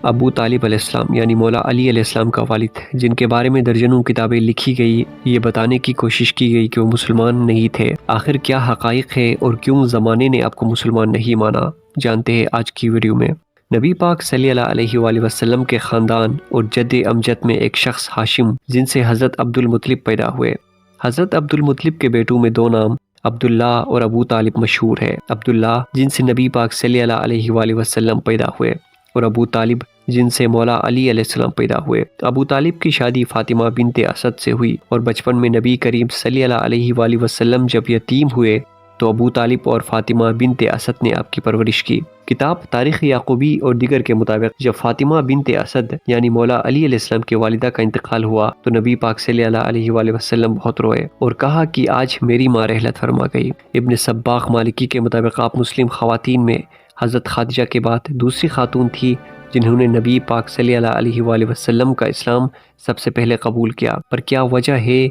ابو طالب علیہ السلام یعنی مولا علی علیہ السلام کا والد، جن کے بارے میں درجنوں کتابیں لکھی گئی، یہ بتانے کی کوشش کی گئی کہ وہ مسلمان نہیں تھے۔ آخر کیا حقائق ہے اور کیوں زمانے نے آپ کو مسلمان نہیں مانا، جانتے ہیں آج کی ویڈیو میں۔ نبی پاک صلی اللہ علیہ وآلہ وسلم کے خاندان اور جد امجد میں ایک شخص ہاشم، جن سے حضرت عبد المطلب پیدا ہوئے۔ حضرت عبد المطلب کے بیٹوں میں دو نام عبداللہ اور ابو طالب مشہور ہے۔ عبداللہ جن سے نبی پاک صلی اللہ علیہ وآلہ وسلم پیدا ہوئے، اور ابو طالب جن سے مولا علی علیہ السلام پیدا ہوئے۔ ابو طالب کی شادی فاطمہ بنت اسد سے ہوئی، اور بچپن میں نبی کریم صلی اللہ علیہ وآلہ وسلم جب یتیم ہوئے تو ابو طالب اور فاطمہ بنت اسد نے آپ کی پرورش کی۔ کتاب تاریخ یعقوبی اور دیگر کے مطابق جب فاطمہ بنت اسد یعنی مولا علی علیہ السلام کے والدہ کا انتقال ہوا تو نبی پاک صلی اللہ علیہ وآلہ وسلم بہت روئے اور کہا کہ آج میری ماں رحلت فرما گئی۔ ابن سباق مالکی کے مطابق آپ مسلم خواتین میں حضرت خادجہ کے بعد دوسری خاتون تھی جنہوں نے نبی پاک صلی اللہ علیہ وآلہ وسلم کا اسلام سب سے پہلے قبول کیا۔ پر کیا وجہ ہے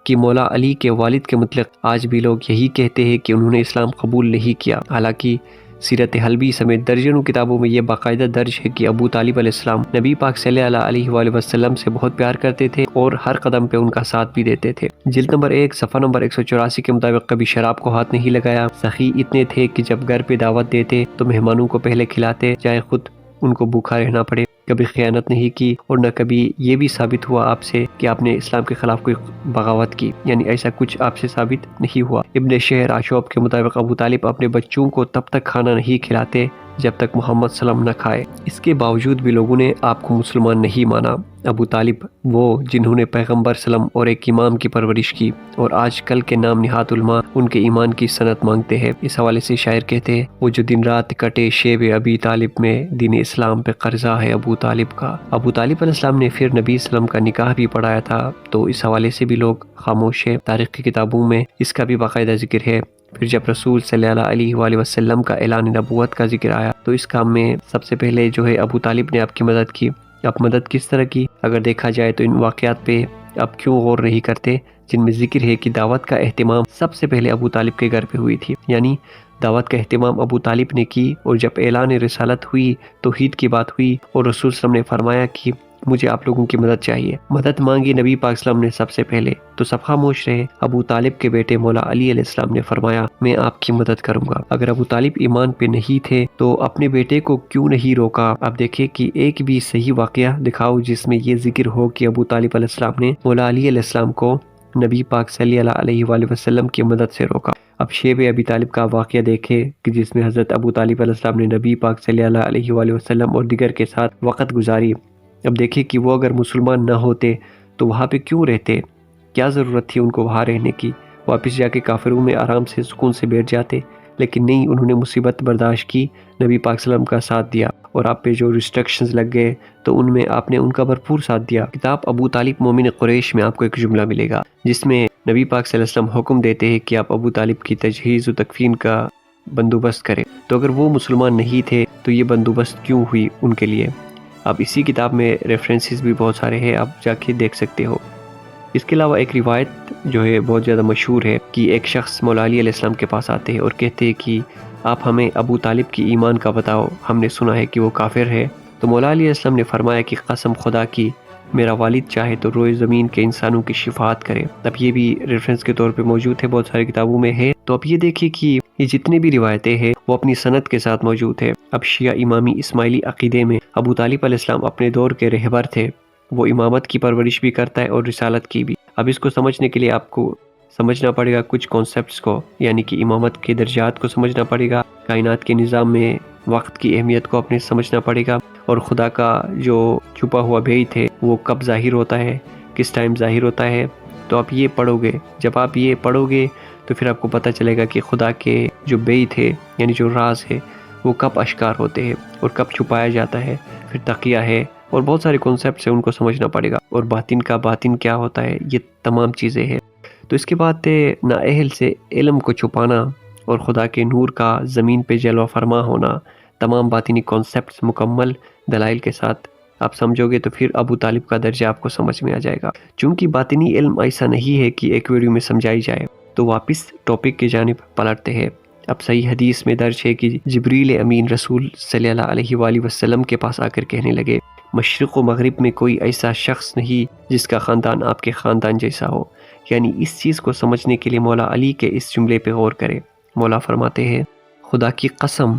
کہ مولا علی کے والد کے متعلق آج بھی لوگ یہی کہتے ہیں کہ انہوں نے اسلام قبول نہیں کیا، حالانکہ سیرت حلبی سمیت درجنوں کتابوں میں یہ باقاعدہ درج ہے کہ ابو طالب علیہ السلام نبی پاک صلی اللہ علیہ وآلہ وسلم سے بہت پیار کرتے تھے اور ہر قدم پہ ان کا ساتھ بھی دیتے تھے۔ جلد نمبر 1 صفحہ نمبر 184 کے مطابق کبھی شراب کو ہاتھ نہیں لگایا، سخی اتنے تھے کہ جب گھر پہ دعوت دیتے تو مہمانوں کو پہلے کھلاتے چاہے خود ان کو بھوکا رہنا پڑے۔ کبھی خیانت نہیں کی اور نہ کبھی یہ بھی ثابت ہوا آپ سے کہ آپ نے اسلام کے خلاف کوئی بغاوت کی، یعنی ایسا کچھ آپ سے ثابت نہیں ہوا۔ ابن شہر عاشوب کے مطابق ابو طالب اپنے بچوں کو تب تک کھانا نہیں کھلاتے جب تک محمد صلی اللہ علیہ وسلم نہ کھائے۔ اس کے باوجود بھی لوگوں نے آپ کو مسلمان نہیں مانا۔ ابو طالب وہ جنہوں نے پیغمبر صلی اللہ علیہ وسلم اور ایک امام کی پرورش کی، اور آج کل کے نام نہاد علماء ان کے ایمان کی سند مانگتے ہیں۔ اس حوالے سے شاعر کہتے ہیں، وہ جو دن رات کٹے شیب ابی طالب میں، دین اسلام پہ قرضہ ہے ابو طالب کا۔ ابو طالب علیہ السلام نے پھر نبی صلی اللہ علیہ وسلم کا نکاح بھی پڑھایا تھا، تو اس حوالے سے بھی لوگ خاموش ہیں۔ تاریخ کی کتابوں میں اس کا بھی باقاعدہ ذکر ہے۔ پھر جب رسول صلی اللہ علیہ وآلہ وسلم کا اعلان نبوت کا ذکر آیا تو اس کام میں سب سے پہلے جو ہے ابو طالب نے آپ کی مدد کی۔ آپ مدد کس طرح کی؟ اگر دیکھا جائے تو ان واقعات پہ آپ کیوں غور نہیں کرتے جن میں ذکر ہے کہ دعوت کا اہتمام سب سے پہلے ابو طالب کے گھر پہ ہوئی تھی، یعنی دعوت کا اہتمام ابو طالب نے کی، اور جب اعلان رسالت ہوئی توحید کی بات ہوئی اور رسول صلی اللہ علیہ وسلم نے فرمایا کہ مجھے آپ لوگوں کی مدد چاہیے، مدد مانگی نبی پاک صلی اللہ علیہ وسلم نے سب سے پہلے، تو سب خاموش رہے۔ ابو طالب کے بیٹے مولا علی علیہ السلام نے فرمایا میں آپ کی مدد کروں گا۔ اگر ابو طالب ایمان پہ نہیں تھے تو اپنے بیٹے کو کیوں نہیں روکا؟ آپ دیکھیں کہ ایک بھی صحیح واقعہ دکھاؤ جس میں یہ ذکر ہو کہ ابو طالب علیہ السلام نے مولا علی علیہ السلام کو نبی پاک صلی اللہ علیہ وآلہ وسلم کی مدد سے روکا۔ اب شیب ابی طالب کا واقعہ دیکھیں کہ جس میں حضرت ابو طالب علیہ السلام نے نبی پاک صلی اللہ علیہ وآلہ وسلم اور دیگر کے ساتھ وقت گزاری۔ اب دیکھیں کہ وہ اگر مسلمان نہ ہوتے تو وہاں پہ کیوں رہتے؟ کیا ضرورت تھی ان کو وہاں رہنے کی؟ واپس جا کے کافروں میں آرام سے سکون سے بیٹھ جاتے، لیکن نہیں، انہوں نے مصیبت برداشت کی، نبی پاک صلی اللہ علیہ وسلم کا ساتھ دیا، اور آپ پہ جو ریسٹرکشنز لگ گئے تو ان میں آپ نے ان کا بھرپور ساتھ دیا۔ کتاب ابو طالب مومن قریش میں آپ کو ایک جملہ ملے گا جس میں نبی پاک صلی اللہ علیہ وسلم حکم دیتے ہیں کہ آپ ابو طالب کی تجہیز و تکفین کا بندوبست کریں، تو اگر وہ مسلمان نہیں تھے تو یہ بندوبست کیوں ہوئی ان کے لیے؟ اب اسی کتاب میں ریفرنسز بھی بہت سارے ہیں، آپ جا کے دیکھ سکتے ہو۔ اس کے علاوہ ایک روایت جو ہے بہت زیادہ مشہور ہے کہ ایک شخص مولا علی علیہ السلام کے پاس آتے ہیں اور کہتے ہیں کہ آپ ہمیں ابو طالب کی ایمان کا بتاؤ، ہم نے سنا ہے کہ وہ کافر ہے۔ تو مولا علی علیہ السلام نے فرمایا کہ قسم خدا کی میرا والد چاہے تو روئے زمین کے انسانوں کی شفاعت کرے۔ اب یہ بھی ریفرنس کے طور پہ موجود ہے، بہت ساری کتابوں میں ہے۔ تو اب یہ دیکھیں کہ یہ جتنی بھی روایتیں ہیں وہ اپنی سند کے ساتھ موجود ہے۔ اب شیعہ امامی اسماعیلی عقیدے میں ابو طالب علیہ السلام اپنے دور کے رہبر تھے، وہ امامت کی پرورش بھی کرتا ہے اور رسالت کی بھی۔ اب اس کو سمجھنے کے لیے آپ کو سمجھنا پڑے گا کچھ کانسیپٹس کو، یعنی کہ امامت کے درجات کو سمجھنا پڑے گا، کائنات کے نظام میں وقت کی اہمیت کو اپنے سمجھنا پڑے گا، اور خدا کا جو چھپا ہوا بیت ہے وہ کب ظاہر ہوتا ہے، کس ٹائم ظاہر ہوتا ہے۔ تو آپ یہ پڑھو گے، جب آپ یہ پڑھو گے تو پھر آپ کو پتہ چلے گا کہ خدا کے جو بیت ہے یعنی جو راز ہے وہ کب اشکار ہوتے ہیں اور کب چھپایا جاتا ہے۔ پھر تقیہ ہے اور بہت سارے کانسیپٹس ہیں، ان کو سمجھنا پڑے گا، اور باطن کا باطن کیا ہوتا ہے، یہ تمام چیزیں ہیں۔ تو اس کے بعد نااہل سے علم کو چھپانا اور خدا کے نور کا زمین پہ جلوہ فرما ہونا، تمام باطنی کانسیپٹس مکمل دلائل کے ساتھ آپ سمجھو گے تو پھر ابو طالب کا درجہ آپ کو سمجھ میں آ جائے گا۔ چونکہ باطنی علم ایسا نہیں ہے کہ ایک ویڈیو میں سمجھائی جائے، تو واپس ٹاپک کی جانب پلٹتے ہیں۔ اب صحیح حدیث میں درج ہے کہ جبریل امین رسول صلی اللہ علیہ وآلہ وسلم کے پاس آ کر کہنے لگے مشرق و مغرب میں کوئی ایسا شخص نہیں جس کا خاندان آپ کے خاندان جیسا ہو۔ یعنی اس چیز کو سمجھنے کے لیے مولا علی کے اس جملے پہ غور کرے۔ مولا فرماتے ہیں خدا کی قسم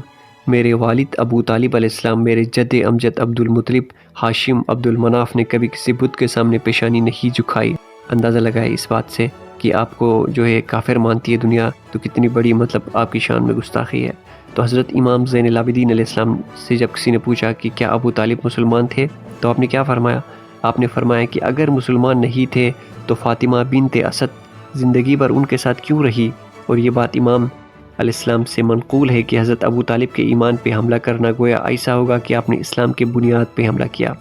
میرے والد ابو طالب علیہ السلام میرے جد امجد عبد المطلب ہاشم عبد المناف نے کبھی کسی بت کے سامنے پیشانی نہیں جھکائی۔ اندازہ لگائے اس بات سے کہ آپ کو جو ہے کافر مانتی ہے دنیا، تو کتنی بڑی مطلب آپ کی شان میں گستاخی ہے۔ تو حضرت امام زین العابدین علیہ السلام سے جب کسی نے پوچھا کہ کیا ابو طالب مسلمان تھے، تو آپ نے کیا فرمایا؟ آپ نے فرمایا کہ اگر مسلمان نہیں تھے تو فاطمہ بنت اسد زندگی بھر ان کے ساتھ کیوں رہی؟ اور یہ بات امام علیہ السلام سے منقول ہے کہ حضرت ابو طالب کے ایمان پہ حملہ کرنا گویا ایسا ہوگا کہ آپ نے اسلام کے بنیاد پہ حملہ کیا،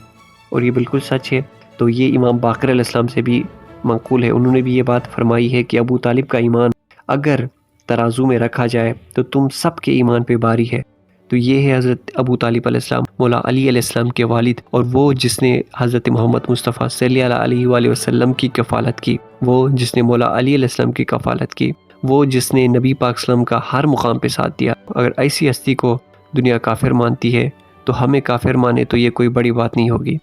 اور یہ بالکل سچ ہے۔ تو یہ امام باقر علیہ السلام سے بھی منقول ہے، انہوں نے بھی یہ بات فرمائی ہے کہ ابو طالب کا ایمان اگر ترازو میں رکھا جائے تو تم سب کے ایمان پہ باری ہے۔ تو یہ ہے حضرت ابو طالب علیہ السلام مولا علی علیہ السلام کے والد، اور وہ جس نے حضرت محمد مصطفیٰ صلی اللہ علیہ وآلہ وسلم کی کفالت کی، وہ جس نے مولا علی علیہ السلام کی کفالت کی، وہ جس نے نبی پاک صلی اللہ علیہ وسلم کا ہر مقام پہ ساتھ دیا۔ اگر ایسی ہستی کو دنیا کافر مانتی ہے تو ہمیں کافر مانے تو یہ کوئی بڑی بات نہیں ہوگی۔